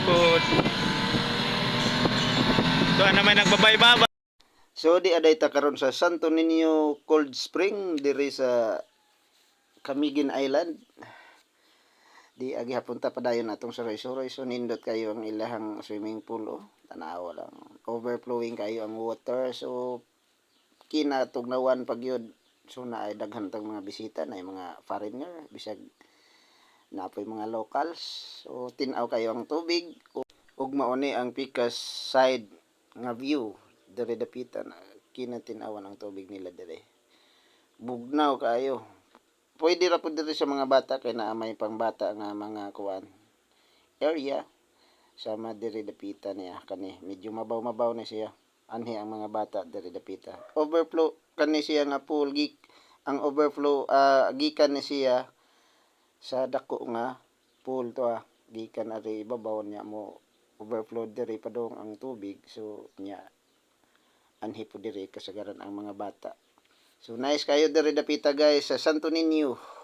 food. So ano may nagbabay-babay. So di aday ta karon sa Santo Niño Cold Spring diri sa Camiguin Island. Di agi hapunta padayon atong Suroy-Suroy, so nindot kayo ang ilahang swimming pool, oh. Tanawa lang. Overflowing kayo ang water, so kinatugnawan pag yun. So naay daghan tang mga bisita, naay mga foreigner, bisag napoy mga locals. So tin-aw kayo ang tubig ug mauni ang Picas side nga view diri dapitan. Kinatin-awan ang tubig nila diri. Bugnaw kayo. Pwede ra pud diri sa mga bata kay naa may pangbata nga mga kuan area sama diri dapitan niya kani medyo mabaw-mabaw na siya anhi ang mga bata diri dapita. Overflow kani siya nga pool ang overflow gikan ni siya sa dako nga pool to gikan ari ibabaw niya mo overflow diri padong ang tubig, so nya anhi po diri kasagaran ang mga bata. So nice kayo diri dapita guys sa Santo Niño.